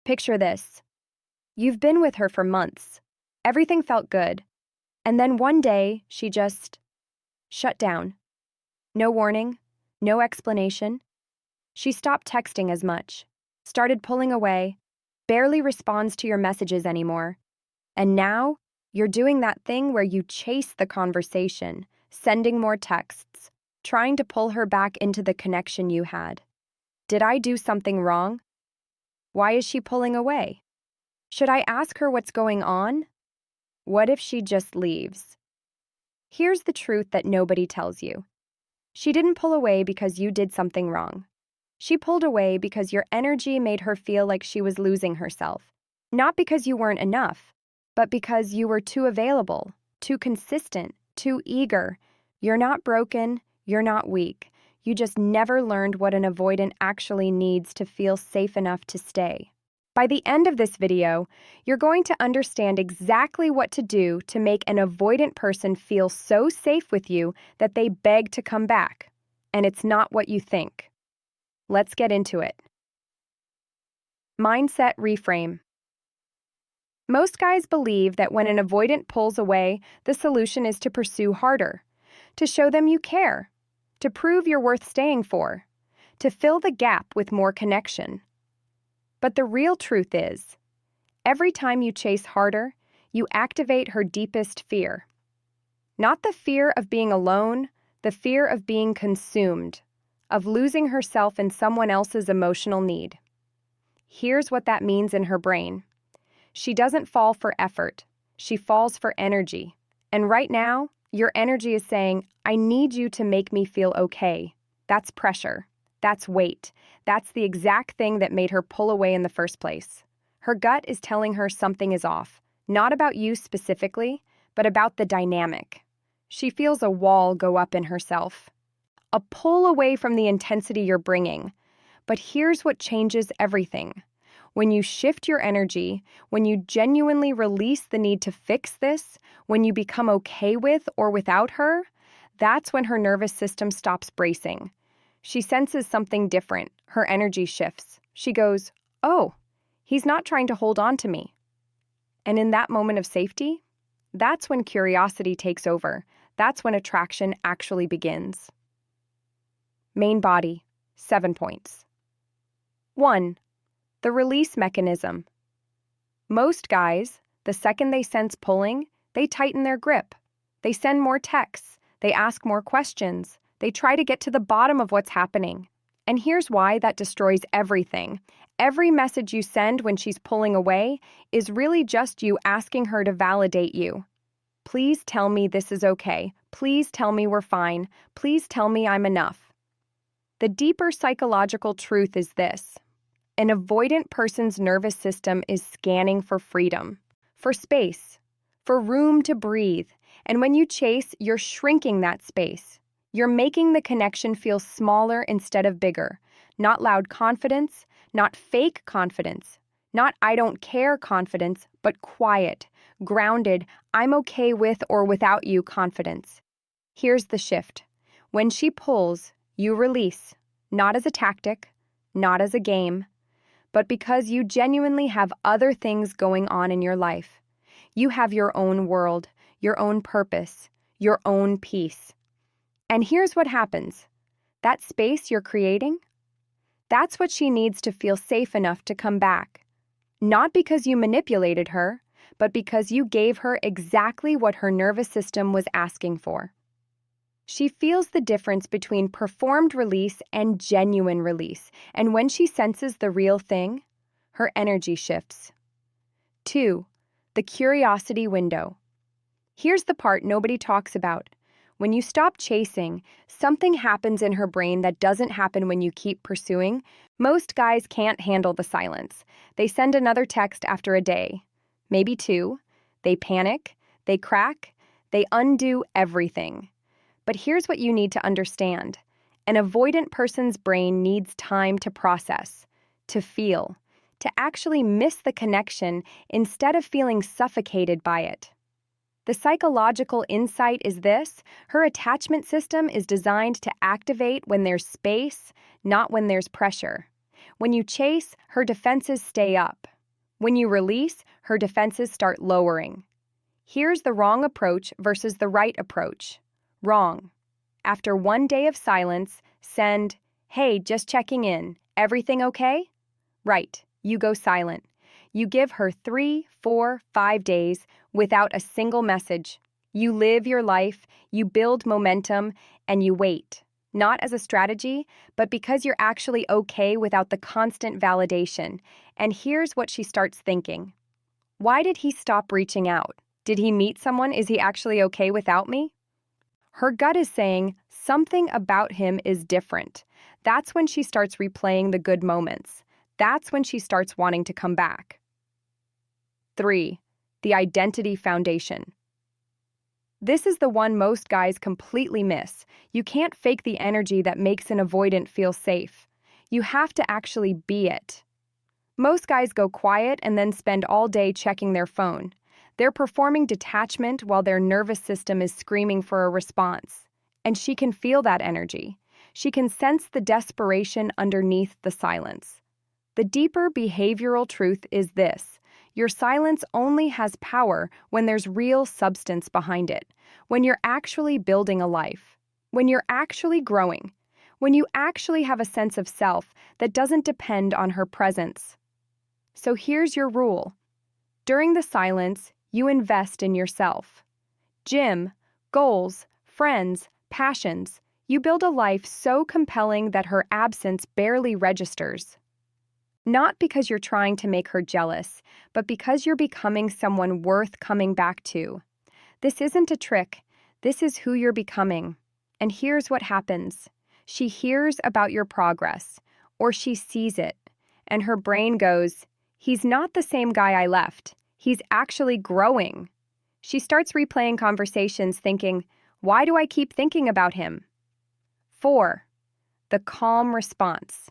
Picture this. You've been with her for months. Everything felt good. And then one day, she just shut down. No warning, no explanation. She stopped texting as much, started pulling away, barely responds to your messages anymore. And now, you're doing that thing where you chase the conversation, sending more texts, trying to pull her back into the connection you had. Did I do something wrong? Why is she pulling away? Should I ask her what's going on? What if she just leaves? Here's the truth that nobody tells you. She didn't pull away because you did something wrong. She pulled away because your energy made her feel like she was losing herself. Not because you weren't enough, but because you were too available, too consistent, too eager. You're not broken, you're not weak. You just never learned what an avoidant actually needs to feel safe enough to stay. By the end of this video, you're going to understand exactly what to do to make an avoidant person feel so safe with you that they beg to come back. And it's not what you think. Let's get into it. Mindset reframe. Most guys believe that when an avoidant pulls away, the solution is to pursue harder, to show them you care, to prove you're worth staying for, to fill the gap with more connection. But the real truth is, every time you chase harder, you activate her deepest fear. Not the fear of being alone, the fear of being consumed, of losing herself in someone else's emotional need. Here's what that means in her brain. She doesn't fall for effort. She falls for energy. And right now, your energy is saying, I need you to make me feel okay. That's pressure. That's weight. That's the exact thing that made her pull away in the first place. Her gut is telling her something is off, not about you specifically, but about the dynamic. She feels a wall go up in herself, a pull away from the intensity you're bringing. But here's what changes everything. When you shift your energy, when you genuinely release the need to fix this, when you become okay with or without her, that's when her nervous system stops bracing. She senses something different. Her energy shifts. She goes, oh, he's not trying to hold on to me. And in that moment of safety, that's when curiosity takes over. That's when attraction actually begins. Main body, 7 points. 1. The release mechanism. Most guys, the second they sense pulling, they tighten their grip. They send more texts. They ask more questions. They try to get to the bottom of what's happening. And here's why that destroys everything. Every message you send when she's pulling away is really just you asking her to validate you. Please tell me this is okay. Please tell me we're fine. Please tell me I'm enough. The deeper psychological truth is this. An avoidant person's nervous system is scanning for freedom, for space, for room to breathe. And when you chase, you're shrinking that space. You're making the connection feel smaller instead of bigger. Not loud confidence, not fake confidence, not I don't care confidence, but quiet, grounded, I'm okay with or without you confidence. Here's the shift. When she pulls, you release, not as a tactic, not as a game, but because you genuinely have other things going on in your life. You have your own world, your own purpose, your own peace. And here's what happens. That space you're creating, that's what she needs to feel safe enough to come back. Not because you manipulated her, but because you gave her exactly what her nervous system was asking for. She feels the difference between performed release and genuine release, and when she senses the real thing, her energy shifts. 2. The curiosity window. Here's the part nobody talks about. When you stop chasing, something happens in her brain that doesn't happen when you keep pursuing. Most guys can't handle the silence. They send another text after a day, maybe 2. They panic, they crack, they undo everything. But here's what you need to understand. An avoidant person's brain needs time to process, to feel, to actually miss the connection instead of feeling suffocated by it. The psychological insight is this: her attachment system is designed to activate when there's space, not when there's pressure. When you chase, her defenses stay up. When you release, her defenses start lowering. Here's the wrong approach versus the right approach. Wrong. After 1 day of silence, send, "Hey, just checking in. Everything okay?" Right. You go silent. You give her 3, 4, 5 days without a single message. You live your life, you build momentum, and you wait. Not as a strategy, but because you're actually okay without the constant validation. And here's what she starts thinking. Why did he stop reaching out? Did he meet someone? Is he actually okay without me? Her gut is saying something about him is different. That's when she starts replaying the good moments. That's when she starts wanting to come back. 3. The identity foundation. This is the one most guys completely miss. You can't fake the energy that makes an avoidant feel safe. You have to actually be it. Most guys go quiet and then spend all day checking their phone. They're performing detachment while their nervous system is screaming for a response. And she can feel that energy. She can sense the desperation underneath the silence. The deeper behavioral truth is this: your silence only has power when there's real substance behind it, when you're actually building a life, when you're actually growing, when you actually have a sense of self that doesn't depend on her presence. So here's your rule. During the silence, you invest in yourself. Gym, goals, friends, passions. You build a life so compelling that her absence barely registers. Not because you're trying to make her jealous, but because you're becoming someone worth coming back to. This isn't a trick. This is who you're becoming. And here's what happens. She hears about your progress, or she sees it, and her brain goes, "He's not the same guy I left. He's actually growing." She starts replaying conversations thinking, "Why do I keep thinking about him?" 4. The calm response.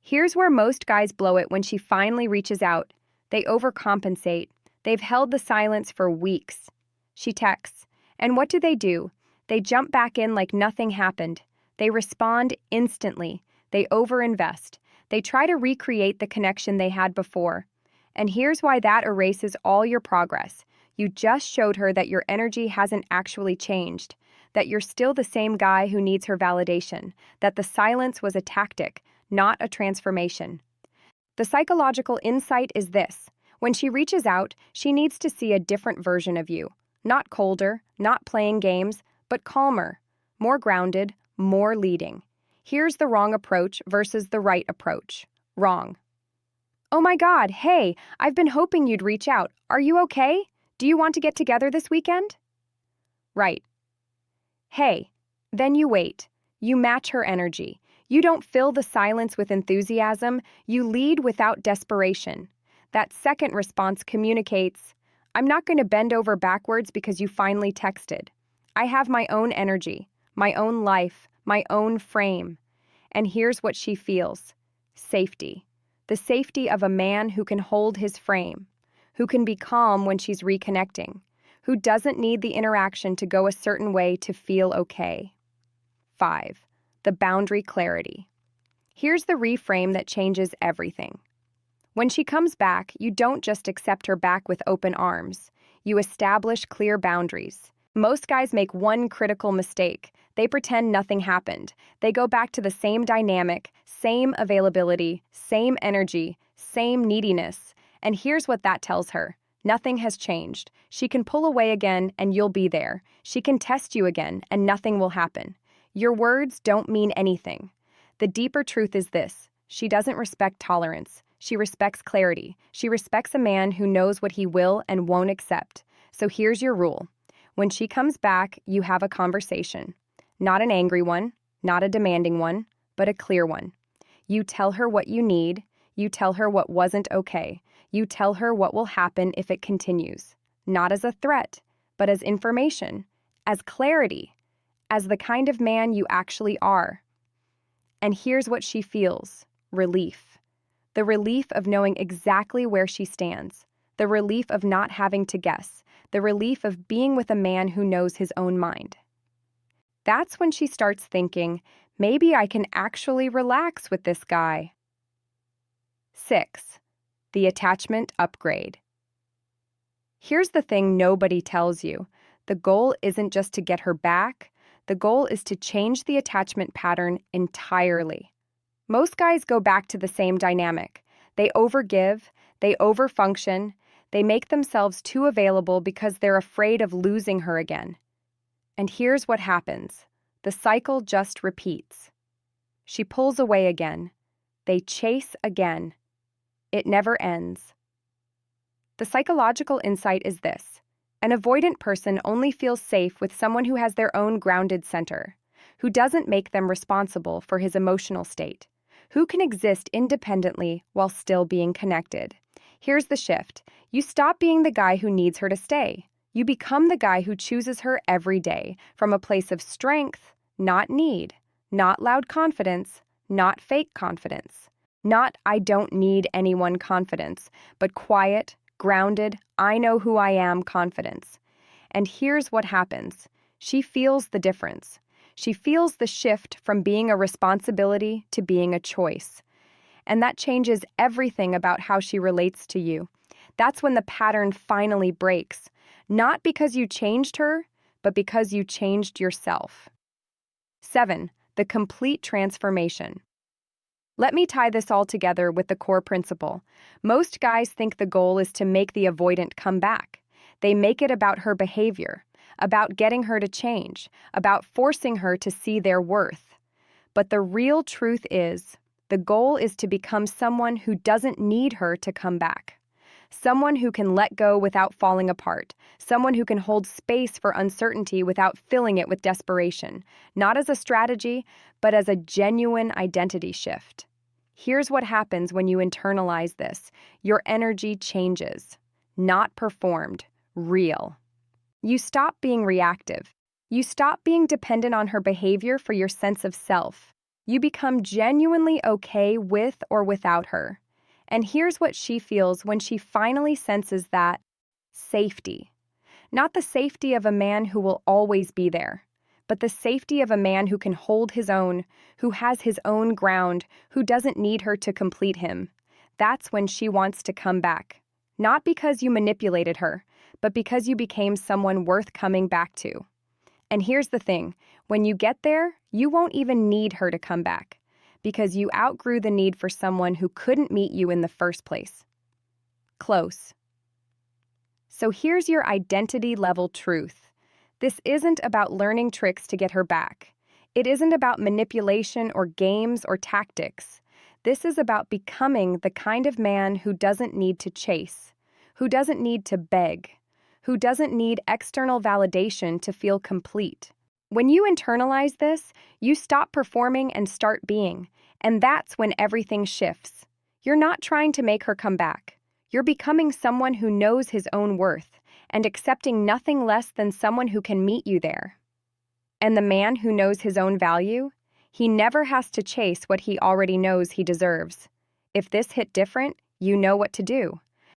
Here's where most guys blow it when she finally reaches out. They overcompensate. They've held the silence for weeks. She texts. And what do? They jump back in like nothing happened. They respond instantly. They overinvest. They try to recreate the connection they had before. And here's why that erases all your progress. You just showed her that your energy hasn't actually changed, that you're still the same guy who needs her validation, that the silence was a tactic, not a transformation. The psychological insight is this: when she reaches out, she needs to see a different version of you. Not colder, not playing games, but calmer, more grounded, more leading. Here's the wrong approach versus the right approach. Wrong. "Oh my God, hey, I've been hoping you'd reach out. Are you okay? Do you want to get together this weekend?" Right. "Hey." Then you wait. You match her energy. You don't fill the silence with enthusiasm. You lead without desperation. That second response communicates, "I'm not going to bend over backwards because you finally texted. I have my own energy, my own life, my own frame." And here's what she feels: safety. The safety of a man who can hold his frame, who can be calm when she's reconnecting, who doesn't need the interaction to go a certain way to feel okay. 5. The boundary clarity. Here's the reframe that changes everything. When she comes back, you don't just accept her back with open arms. You establish clear boundaries. Most guys make one critical mistake. They pretend nothing happened. They go back to the same dynamic, same availability, same energy, same neediness. And here's what that tells her. Nothing has changed. She can pull away again and you'll be there. She can test you again and nothing will happen. Your words don't mean anything. The deeper truth is this: she doesn't respect tolerance. She respects clarity. She respects a man who knows what he will and won't accept. So here's your rule. When she comes back, you have a conversation. Not an angry one, not a demanding one, but a clear one. You tell her what you need. You tell her what wasn't okay. You tell her what will happen if it continues. Not as a threat, but as information, as clarity, as the kind of man you actually are. And here's what she feels: relief. The relief of knowing exactly where she stands. The relief of not having to guess. The relief of being with a man who knows his own mind. That's when she starts thinking, maybe I can actually relax with this guy. 6. The attachment upgrade. Here's the thing nobody tells you. The goal isn't just to get her back. The goal is to change the attachment pattern entirely. Most guys go back to the same dynamic. They overgive, they overfunction, they make themselves too available because they're afraid of losing her again. And here's what happens. The cycle just repeats. She pulls away again. They chase again. It never ends. The psychological insight is this. An avoidant person only feels safe with someone who has their own grounded center, who doesn't make them responsible for his emotional state, who can exist independently while still being connected. Here's the shift. You stop being the guy who needs her to stay. You become the guy who chooses her every day from a place of strength, not need, not loud confidence, not fake confidence, not I don't need anyone confidence, but quiet, grounded, I know who I am confidence. And here's what happens. She feels the difference. She feels the shift from being a responsibility to being a choice. And that changes everything about how she relates to you. That's when the pattern finally breaks. Not because you changed her, but because you changed yourself. 7. The complete transformation. Let me tie this all together with the core principle. Most guys think the goal is to make the avoidant come back. They make it about her behavior, about getting her to change, about forcing her to see their worth. But the real truth is, the goal is to become someone who doesn't need her to come back. Someone who can let go without falling apart. Someone who can hold space for uncertainty without filling it with desperation. Not as a strategy, but as a genuine identity shift. Here's what happens when you internalize this. Your energy changes. Not performed. Real. You stop being reactive. You stop being dependent on her behavior for your sense of self. You become genuinely okay with or without her. And here's what she feels when she finally senses that safety. Not the safety of a man who will always be there, but the safety of a man who can hold his own, who has his own ground, who doesn't need her to complete him. That's when she wants to come back. Not because you manipulated her, but because you became someone worth coming back to. And here's the thing, when you get there, you won't even need her to come back, because you outgrew the need for someone who couldn't meet you in the first place. Close. So here's your identity-level truth. This isn't about learning tricks to get her back. It isn't about manipulation or games or tactics. This is about becoming the kind of man who doesn't need to chase, who doesn't need to beg, who doesn't need external validation to feel complete. When you internalize this, you stop performing and start being, and that's when everything shifts. You're not trying to make her come back. You're becoming someone who knows his own worth and accepting nothing less than someone who can meet you there. And the man who knows his own value, he never has to chase what he already knows he deserves. If this hit different, you know what to do.